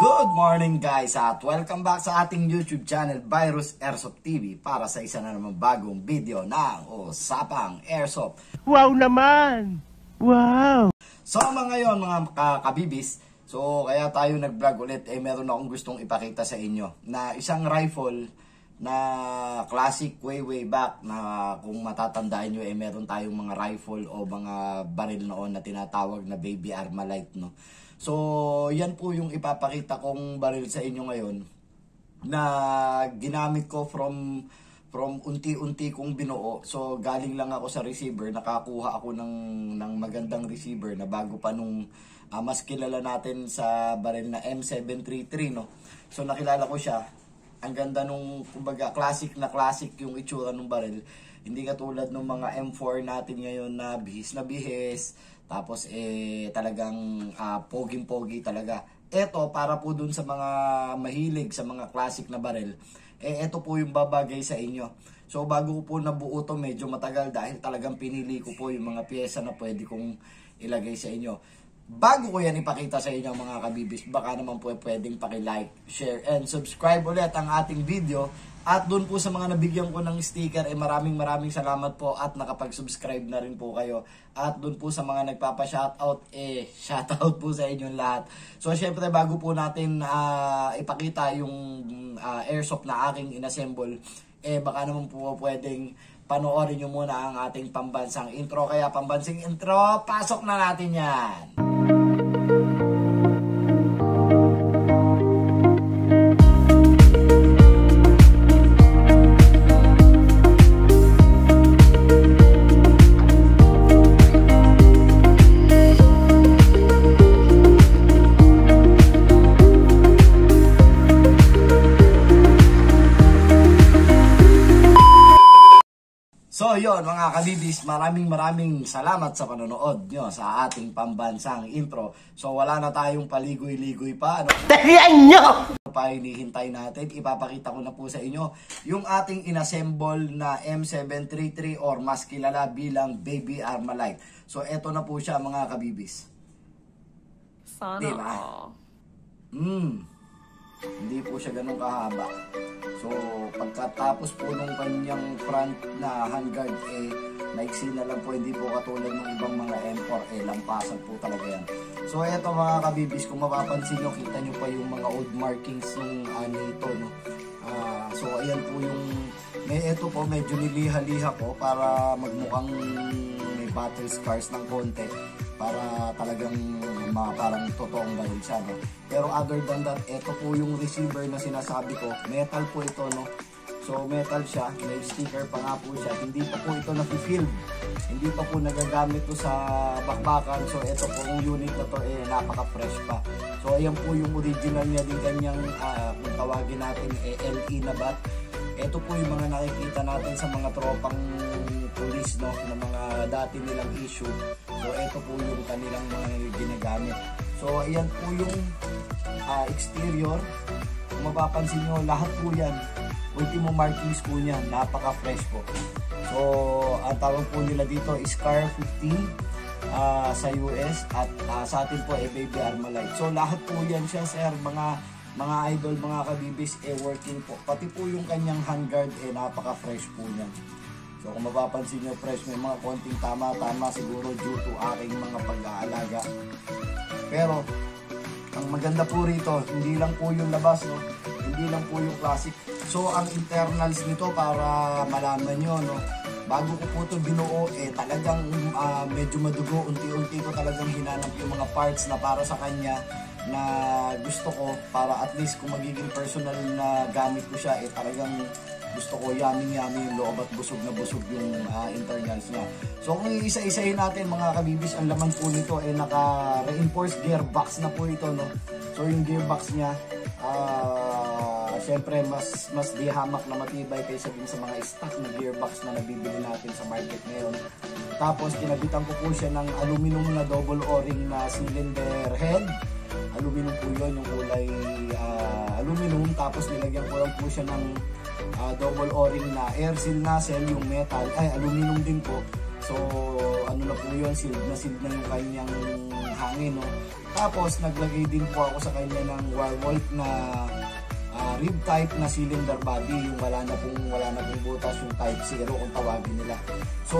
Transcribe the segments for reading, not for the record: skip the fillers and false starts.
Good morning guys at welcome back sa ating YouTube channel Virus Airsoft TV para sa isa na namang bagong video ng Usapang Airsoft. Wow naman! Wow! So ngayon mga kabibis, so kaya tayo nag-vlog ulit, meron akong gustong ipakita sa inyo na isang rifle na classic way back na kung matatandaan nyo meron tayong mga rifle o mga baril noon na tinatawag na Baby Armalite, no? So, yan po yung ipapakita kong baril sa inyo ngayon na ginamit ko from unti-unti kong binuo. So, galing lang ako sa receiver, nakakuha ako ng magandang receiver na bago pa nung mas kilala natin sa baril na M733, no? So, nakilala ko siya. Ang ganda nung, kumbaga, classic yung itsura ng baril. Hindi katulad ng mga M4 natin ngayon na bihis na bihis. Tapos talagang poging-pogi talaga. Ito para po dun sa mga mahilig sa mga classic na baril. Ito po yung babagay sa inyo. So bago ko po nabuo to medyo matagal dahil talagang pinili ko po yung mga pyesa na pwede kong ilagay sa inyo. Bago ko yan ipakita sa inyo mga kabibis, baka naman po pwedeng paki-like, share, and subscribe ulit ang ating video. At doon po sa mga nabigyan ko ng sticker, maraming salamat po at nakapag-subscribe na rin po kayo. At doon po sa mga nagpapa-shoutout, shoutout po sa inyong lahat. So syempre bago po natin ipakita yung airsoft na aking inassemble, baka naman po pwedeng panoorin nyo muna ang ating pambansang intro. Kaya pambansang intro, pasok na natin yan! So yun mga kabibis, maraming salamat sa panonood nyo sa ating pambansang intro. So wala na tayong paligoy-ligoy pa. Tarihan nyo! Pa hinihintay natin, ipapakita ko na po sa inyo yung ating inassemble na M733 or mas kilala bilang Baby Armalite. So eto na po siya mga kabibis. Sana. Diba? Hindi po siya ganun kahaba. So, pagkatapos po nung kanyang front na handguard, maiksi na lang po, hindi po katulad ng ibang mga M4, lampasan po talaga yan. So, eto mga kabibis, kung mapapansin nyo, kita nyo pa yung mga old markings ng nito, no? So, ayan po yung, ito po, medyo niliha-liha po para magmukhang may battle scars ng konti. Para talagang parang totoong baril siya, no? Pero other than that, ito po yung receiver na sinasabi ko. Metal po ito, no? So metal siya, may sticker pa nga po siya. Hindi pa po ito nafi-film. Hindi pa po nagagamit to sa bakbakan. So ito po yung unit na to, napaka-fresh pa. So ayan po yung original niya din kanyang, kung tawagin natin, LE na bat. Ito po yung mga nakikita natin sa mga tropang police, no, na mga dati nilang issue. So ito po yung kanilang mga ginagamit. So ayan po yung exterior. Kung mapapansin nyo, lahat po yan, ultimo markings po niyan, napaka-fresh po. So ang tawag po nila dito is Scar 15 sa US at sa atin po Baby Armalite. So lahat po yan siya, sir, mga idol, mga kabibis, working po. Pati po yung kanyang handguard, napaka-fresh po niyan. So kung mapapansin nyo, fresh, may mga konting tama siguro due to aking mga pag-aalaga. Pero ang maganda po rito, hindi lang po yung labas, no? Hindi lang po yung classic. So ang internals nito, para malaman nyo, no? Bago ko po ito binuo, talagang medyo madugo. Unti-unti ko talagang hinanap yung mga parts na para sa kanya na gusto ko, para at least kung magiging personal na gamit ko siya, talagang gusto ko yummy yung loob at busog na busog yung internals niya. So kung isa-isahin natin mga kabibis, ang laman po nito naka-reinforced gearbox na po ito, no? So yung gearbox niya, syempre mas di hamak na matibay kaysa din sa mga stock na gearbox na nabibili natin sa market ngayon. Tapos kinabitan ko po siya ng aluminum na double O-ring na cylinder head. Aluminum po yun, yung kulay aluminum. Tapos nilagyan ko lang po siya ng double O-ring na air seal nozzle, yung metal, aluminum din po. So ano na po yun, sealed na yung kanyang hangin, no? Tapos naglagay din po ako sa kanya ng Warwolf na rib type na cylinder body, yung wala na pong butas, yung type 0 kung tawagin nila. So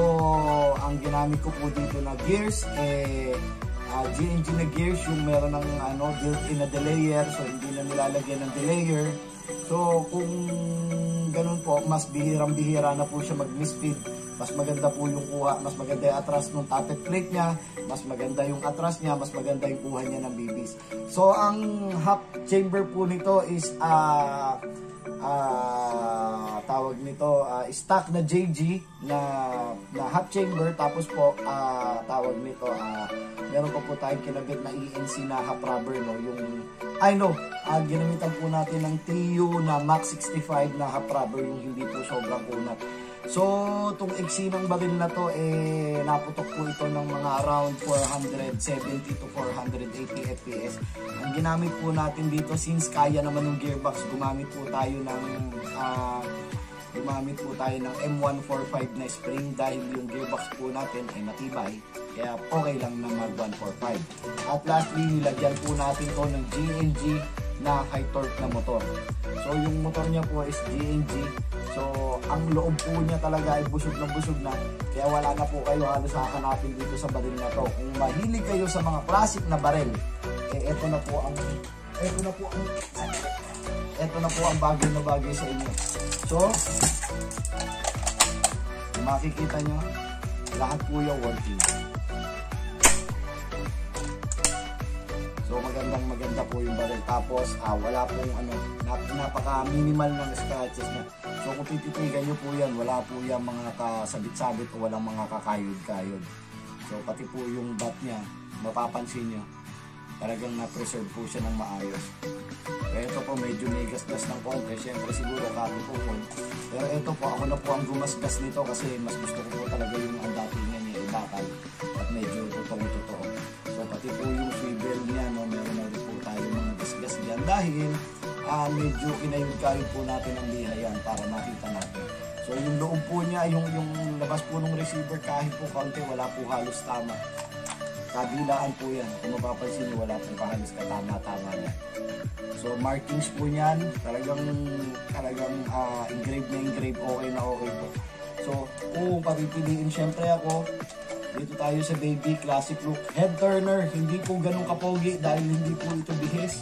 ang ginamit ko po dito na gears GNG na gears, yung meron ng built-in na delayer, so hindi na nilalagyan ng delayer. So kung ganun po, mas bihirang-bihira na po siya mag-misfeed. Mas maganda po yung kuha, mas maganda yung atras ng tappet plate niya, mas maganda yung atras niya, mas maganda yung kuha niya ng bibis. So ang half chamber po nito is tawag nito stock na JG na half chamber. Tapos po tawag nito meron pa po tayong kinabit na ENC na half rubber, no, yung ginamitan po natin ng TU na Max 65 na half rubber, yung hindi po sobrang kunat. So itong iksi ng baril na to naputok po ito ng mga around 470 to 480 FPS. Ang ginamit po natin dito, since kaya naman yung gearbox, gumamit po tayo ng M145 na spring dahil yung gearbox po natin ay matibay, kaya okay lang na mag 145. At lastly, nilagyan po natin to ng GNG na high torque na motor. So yung motor niya po is GNG. So ang loob po niya talaga ay busog na, kaya wala na po kayo halos hahanapin dito sa baril na to. Kung mahilig kayo sa mga classic na baril, ito na po ang bagay na bagay sa inyo. So makikita nyo, lahat po yung working. So maganda po yung baril. Tapos wala pong napaka minimal ng scratches na. So kung tititigan nyo po yan, wala po yung mga kasabit-sabit o walang mga kakayod-kayod. So pati po yung bat niya, mapapansin nyo, talagang na-preserve po siya ng maayos. Pero ito po medyo may gas-gas ng konti, syempre siguro kato po po. Pero ito po, ako na po ang gumasgas nito kasi mas gusto ko po talaga yung ang datingan niya ibakal at medyo totoo. So pati po yung swivel niya, no, meron na rin po tayo mga gas-gas dyan dahil medyo kinayod-kayod po natin ang lihayan para makita natin. So yung loob po niya, yung labas po ng receiver, kahit po kaunti, wala po halos tama. Kabilaan po yan. Kung mapapansin niyo, wala pong halos katama-tama niya. So markings po niyan, talagang engrave, okay na okay po. So kung papipiliin, syempre ako, dito tayo sa baby classic look. Head turner, hindi po ganun kapogi dahil hindi po ito bihis.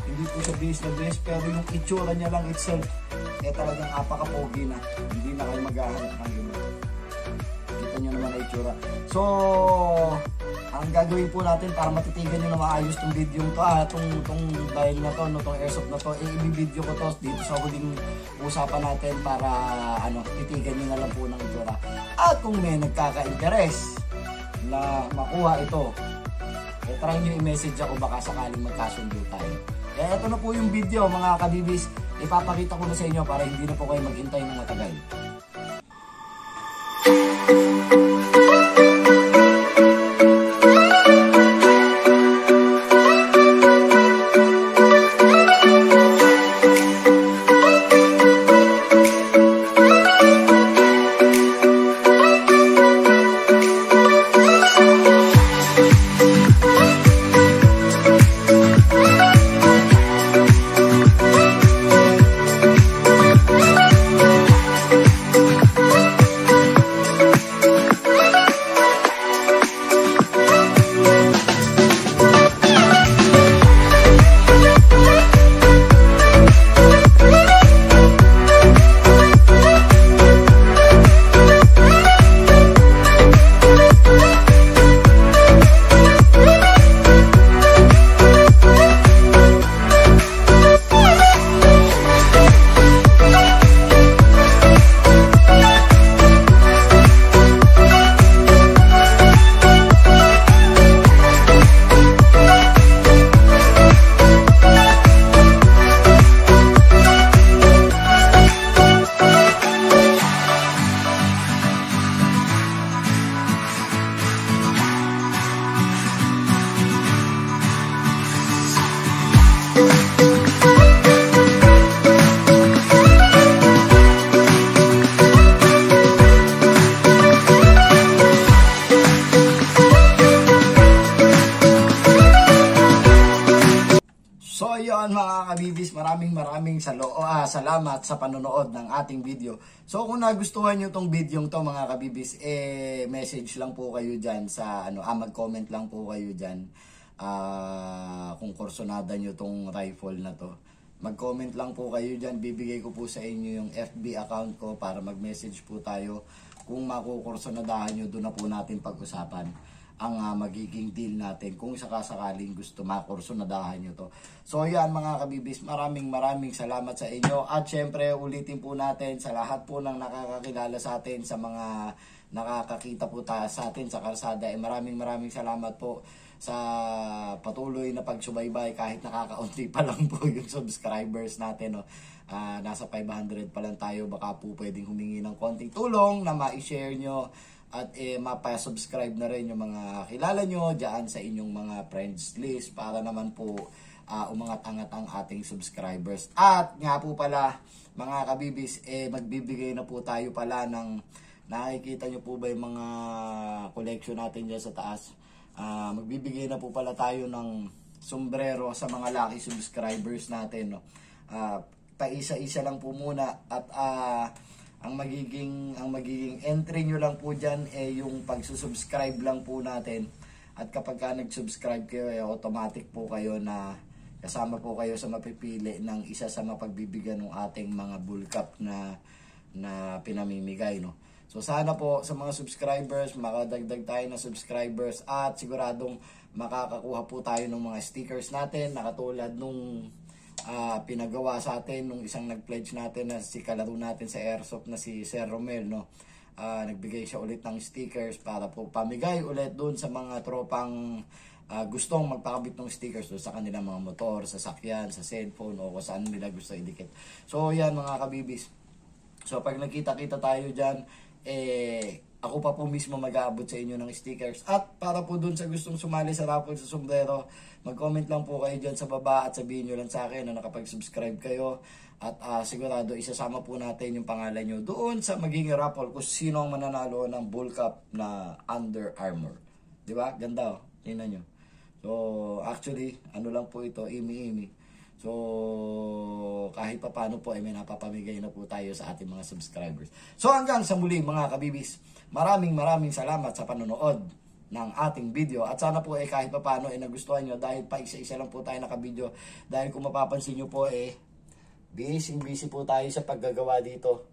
Hindi po siya bihis na bihis, pero yung itsura niya lang itself, talagang apaka-pogi na. Hindi na kayo maghahanap ng gano'n. Kita nyo naman na itsura. So ang gagawin po natin para matitigan nyo na maayos itong video to, itong dial na to, itong airsoft na to, i-video ko to dito sa huling usapan natin para titigan nyo na lang po ng itsura. At kung may nagkaka-interest na makuha ito, try nyo i-message ako, baka sakaling magkasundo tayo. Kaya ito na po yung video mga kabibis, ipapakita ko na sa inyo para hindi na po kayo maghintay ng matagal. mga kabibis, maraming salamat sa panonood ng ating video. So kung nagustuhan nyo tong video to mga kabibis, message lang po kayo dyan sa mag-comment lang po kayo dyan kung kursonada nyo tong rifle na to. Mag-comment lang po kayo dyan, bibigay ko po sa inyo yung FB account ko para mag-message po tayo. Kung makukursonadahan nyo, doon na po natin pag-usapan ang magiging deal natin kung sakasakaling gusto makursonadahan nyo to. So yan mga kabibis, maraming salamat sa inyo. At syempre ulitin po natin sa lahat po ng nakakakilala sa atin, sa mga nakakakita po sa atin sa kalsada, maraming salamat po sa patuloy na pagsubaybay kahit nakakaunti pa lang po yung subscribers natin. No? Nasa 500 pa lang tayo, baka po pwedeng humingi ng konting tulong na ma-share nyo at mapa-subscribe na rin yung mga kilala nyo dyan sa inyong mga friends list para naman po umangat-angat ang ating subscribers. At nga po pala mga kabibis, magbibigay na po tayo pala ng, nakikita nyo po ba yung mga collection natin dyan sa taas? Magbibigay na po pala tayo ng sombrero sa mga lucky subscribers natin. No? Paisa-isa lang po muna at ang magiging entry nyo lang po dyan yung pagsusubscribe lang po natin. At kapag ka nag-subscribe kayo, automatic po kayo na kasama po kayo sa mapipili ng isa sa mapagbibigyan ng ating mga bull cup na pinamimigay. No? So sana po sa mga subscribers, makadagdag tayo ng subscribers at siguradong makakakuha po tayo ng mga stickers natin na katulad nung pinagawa sa atin nung isang nag-pledge natin na si kalaro natin sa Airsoft na si Sir Romel, no? Nagbigay siya ulit ng stickers para po pamigay ulit doon sa mga tropang gustong magpakabit ng stickers doon sa kanilang mga motor, sasakyan, sa cellphone o kung saan nila gusto idikit. So yan mga kabibis. So pag nakita-kita tayo dyan, ako pa po mismo mag-aabot sa inyo ng stickers. At para po dun sa gustong sumali sa raffle sa sombrero, mag-comment lang po kayo dyan sa baba at sabihin nyo lang sa akin na nakapag-subscribe kayo. At sigurado isasama po natin yung pangalan nyo doon sa magiging raffle kung sino ang mananalo ng bull cup na Under Armour. Diba? Ganda oh. Tingnan nyo. So actually, ano lang po ito, imi-imi. So, kahit pa paano po, may napapamigay na po tayo sa ating mga subscribers. So, hanggang sa muli mga kabibis, maraming salamat sa panonood ng ating video. At sana po kahit pa paano nagustuhan nyo dahil pa isa-isa lang po tayo nakabideo. Dahil kung mapapansin nyo po busy po tayo sa paggagawa dito.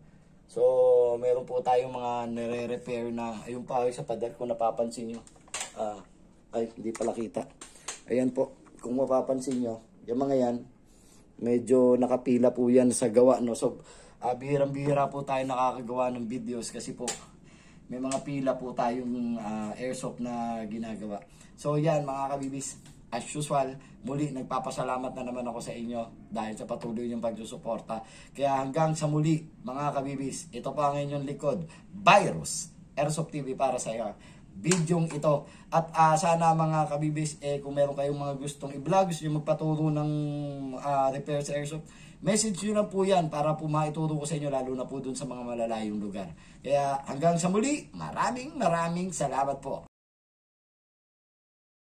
So, meron po tayong mga nire-repair na, ayun pa sa pader kung napapansin nyo. Ay, hindi pala kita. Ayan po, kung mapapansin nyo, yung mga yan, medyo nakapila po yan sa gawa, no? So, bihirang-bihira po tayo nakakagawa ng videos kasi po may mga pila po tayong airsoft na ginagawa. So, yan mga kabibis, as usual, muli nagpapasalamat na naman ako sa inyo dahil sa patuloy niyong pagsusuporta. Kaya hanggang sa muli, mga kabibis, ito pa ang inyong likod, Virus Airsoft TV para sa iyo. Bidyong ito. At sana mga kabibis, kung meron kayong mga gustong i-vlog, gusto nyo magpaturo ng repair sa airsoft, message nyo lang po yan para po maituro ko sa inyo, lalo na po dun sa mga malalayong lugar. Kaya hanggang sa muli, maraming salamat po.